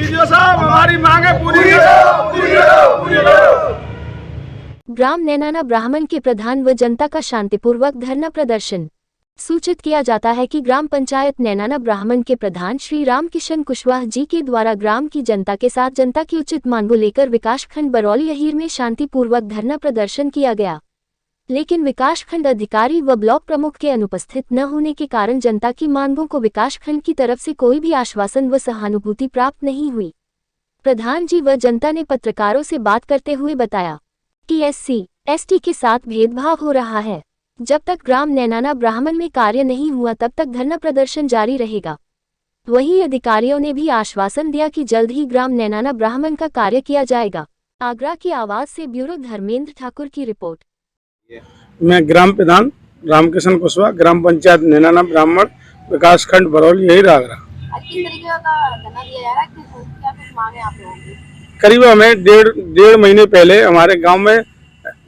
CDO साहब हमारी मांगे पूरी करो। ग्राम नैनाना ब्राह्मण के प्रधान व जनता का शांतिपूर्वक धरना प्रदर्शन। सूचित किया जाता है कि ग्राम पंचायत नैनाना ब्राह्मण के प्रधान श्री रामकिशन कुशवाहा जी के द्वारा ग्राम की जनता के साथ जनता की उचित मांगों लेकर विकासखंड बरौली अहीर में शांतिपूर्वक धरना प्रदर्शन किया गया, लेकिन विकासखंड अधिकारी व ब्लॉक प्रमुख के अनुपस्थित न होने के कारण जनता की मांगों को विकासखंड की तरफ से कोई भी आश्वासन व सहानुभूति प्राप्त नहीं हुई। प्रधान जी व जनता ने पत्रकारों से बात करते हुए बताया कि SC/ST के साथ भेदभाव हो रहा है। जब तक ग्राम नैनाना ब्राह्मण में कार्य नहीं हुआ तब तक धरना प्रदर्शन जारी रहेगा। वहीं अधिकारियों ने भी आश्वासन दिया कि जल्द ही ग्राम नैनाना ब्राह्मण का कार्य किया जाएगा। आगरा की आवाज से ब्यूरो धर्मेंद्र ठाकुर की रिपोर्ट। मैं ग्राम प्रधान रामकिशन कुशवाहा, ग्राम पंचायत नैनाना ब्राह्मण, विकासखंड बरौली यही आगरा। किस तरीके का धरना दिया जा रहा है, क्या कुछ मांगे आप लोगों की? करीब हमें डेढ़ महीने पहले हमारे गांव में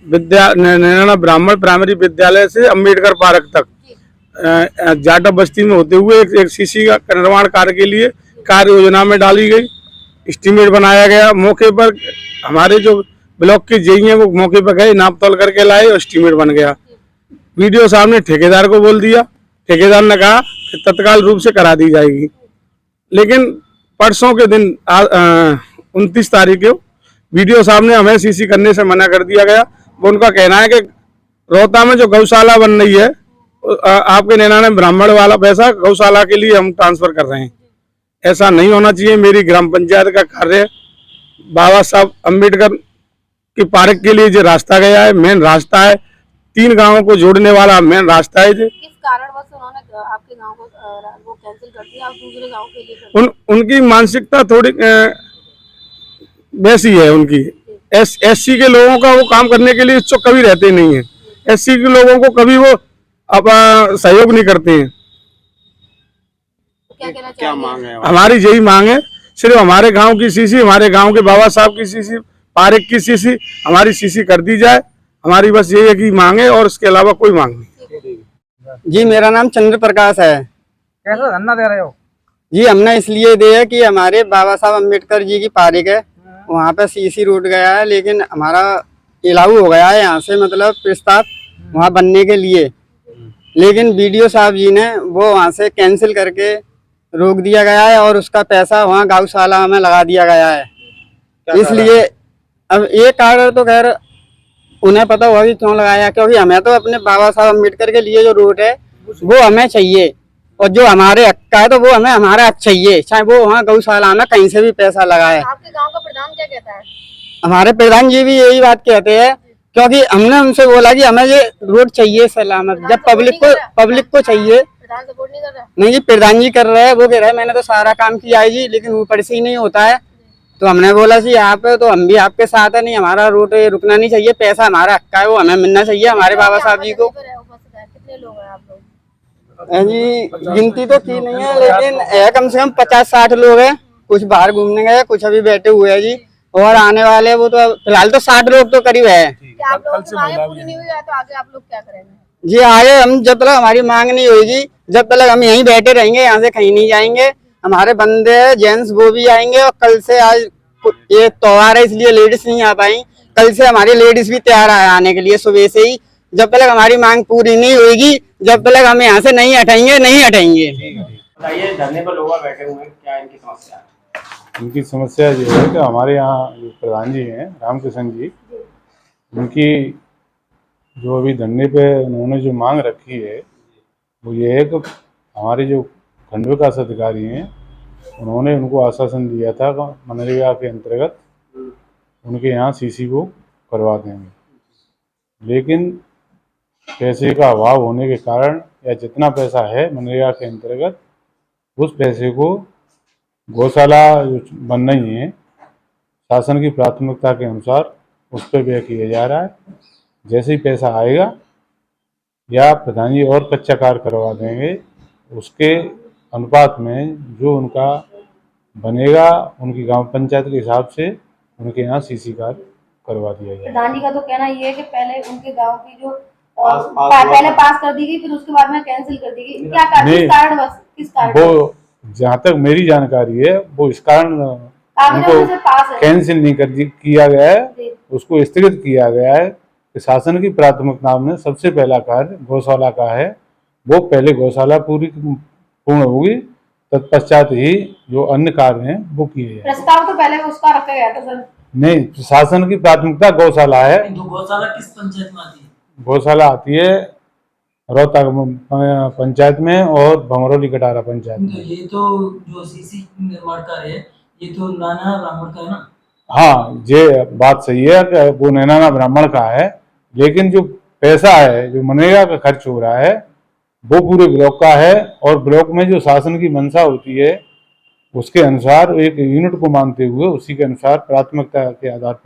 नैनाना ब्राह्मण प्राइमरी विद्यालय से अम्बेडकर पार्क तक जाटा बस्ती में होते हुए एक सीसी का निर्माण कार्य के लिए कार्य योजना में डाली गई, एस्टीमेट बनाया गया। मौके पर हमारे जो ब्लॉक के जेई हैं वो मौके पर गए, नाप तोल करके लाए और एस्टीमेट बन गया। वीडियो साहब ने ठेकेदार को बोल दिया, ठेकेदार ने कहा कि तत्काल रूप से करा दी जाएगी, लेकिन परसों के दिन 29 तारीख को वीडियो साहब ने हमें सीसी करने से मना कर दिया गया। वो उनका कहना है कि रोहता में जो गौशाला बन रही है आपके नैनाना ब्राह्मण वाला पैसा गौशाला के लिए हम ट्रांसफर कर रहे हैं। ऐसा नहीं होना चाहिए। मेरी ग्राम पंचायत का कार्य बाबा साहब अम्बेडकर के पार्क के लिए जो रास्ता गया है, मेन रास्ता है, 3 गांवों को जोड़ने वाला मेन रास्ता है। किस कारणवश उन्होंने आपके गांव को वो कैंसिल कर दिया और दूसरे गांव के लिए कर दिया? उनकी मानसिकता थोड़ी वैसी है। उनकी SC के लोगों का वो काम करने के लिए इच्छुक कभी रहते नहीं है। SC के लोगों को कभी वो सहयोग नहीं करते हैं। क्या मांग है? हमारी यही मांग है, सिर्फ हमारे गांव की सीसी, हमारे गांव के बाबा साहब की सीसी, पार्क की सीसी, हमारी सीसी कर दी जाए। हमारी बस यही है कि मांग है और उसके अलावा कोई मांग नहीं। जी, मेरा नाम चंद्र प्रकाश है। कैसा धरना दे रहे हो? जी, हमने इसलिए दिया कि हमारे बाबा साहब अम्बेडकर जी की पार्क है, वहाँ पे सीसी रोड गया है, लेकिन हमारा इलाऊ हो गया है यहाँ से, मतलब प्रस्ताव वहाँ बनने के लिए, लेकिन बीडीओ साहब जी ने वो वहाँ से कैंसिल करके रोक दिया गया है और उसका पैसा वहाँ गौशाला में लगा दिया गया है। इसलिए अब ये कारण तो खैर उन्हें पता हुआ कि क्यों लगाया, क्योंकि हमें तो अपने बाबा साहब अम्बेडकर के लिए जो रोड है वो हमें चाहिए, और जो हमारे हक का है तो वो हमें हमारा हक चाहिए, चाहे वो वहाँ गौशाला में कहीं से भी पैसा लगाए। आपके गांव का प्रधान क्या कहता है? हमारे प्रधान जी भी यही बात कहते हैं, क्योंकि हमने उनसे बोला कि हमें ये रोड चाहिए सलामत, जब पब्लिक को चाहिए। प्रधान सपोर्ट नहीं कर रहा? नहीं जी, प्रधान जी कर रहे हैं, वो कह रहे हैं मैंने तो सारा काम किया है जी, लेकिन ऊपर से ही नहीं होता है। तो हमने बोला जी आप तो हम भी आपके साथ है, नहीं हमारा रोड रुकना नहीं चाहिए, पैसा हमारा हक का है, वो हमें मिलना चाहिए हमारे बाबा साहब जी को। कितने लोग हैं आप लोग? जी गिनती तो की नहीं है, लेकिन कम से कम 50-60 लोग हैं। कुछ बाहर घूमने गए, कुछ अभी बैठे हुए हैं जी, और आने वाले वो तो फिलहाल तो 60 लोग तो करीब है। आप लोगों की मांगे पूरी नहीं हुई है तो आगे आप लोग क्या करेंगे? जी आगे हम जब तक हमारी मांग नहीं होगी, जब तक हम यहीं बैठे रहेंगे, यहाँ से कहीं नहीं जाएंगे। हमारे बंदे जेंट्स वो भी आएंगे, और कल से आज ये त्योहार है इसलिए लेडीज नहीं आ पाई, कल से हमारी लेडीज भी तैयार है आने के लिए सुबह से ही। जब तक हमारी मांग पूरी नहीं होगी, जब तक हम यहाँ से नहीं हटेंगे। बताइए, धरने पर लोग बैठे हुए हैं, क्या इनकी समस्या है? इनकी समस्या ये है कि हमारे यहाँ जो प्रधान जी हैं रामकिशन जी, उनकी जो अभी धरने पे उन्होंने जो मांग रखी है वो ये है कि हमारे जो खंड विकास अधिकारी हैं उन्होंने उनको आश्वासन दिया था कि मनरेगा के अंतर्गत उनके यहाँ सीसी को करवा देंगे, लेकिन पैसे का अभाव होने के कारण या जितना पैसा है मनरेगा के अंतर्गत उस पैसे को गौशाला जो बन रही है शासन की प्राथमिकता के अनुसार उस पर व्यय किया जा रहा है। जैसे ही पैसा आएगा या प्रधान जी और कच्चा कार्य करवा देंगे, उसके अनुपात में जो उनका बनेगा उनकी गांव पंचायत के हिसाब से उनके यहाँ सीसी कार्य करवा दिया जाएगा। प्रधान जी का तो कहना ये है कि पहले उनके गांव की जो पहले पास कर दी गई, फिर उसके बाद में कैंसिल कर दी गई। क्या कारण? किस कारण? वो जहाँ तक मेरी जानकारी है वो इस कारण कागजों में से पास है कैंसिल नहीं किया गया है, जी। उसको स्थगित किया गया है कि शासन की प्राथमिकता में सबसे पहला कार्य गौशाला का है। वो पहले गौशाला पूर्ण होगी, तत्पश्चात ही जो अन्य कार्य हैं वो किए जाएंगे। प्रस्ताव तो पहले उसका रखा गया था सर। नहीं, शासन की प्राथमिकता गौशाला है। तो गौशाला किस पंचायत में आती है? गौशाला आती है रोहतक पंचायत में और भमरौली कटारा पंचायत तो में। ये तो जो सीसी निर्माण कार्य है ये तो नाना ब्राह्मण का है ना? हाँ, ये बात सही है कि वो नैनाना ब्राह्मण का है, लेकिन जो पैसा है, जो मनरेगा का खर्च हो रहा है, वो पूरे ब्लॉक का है। और ब्लॉक में जो शासन की मंशा होती है उसके अनुसार एक यूनिट को मानते हुए उसी के अनुसार प्राथमिकता के आधार पर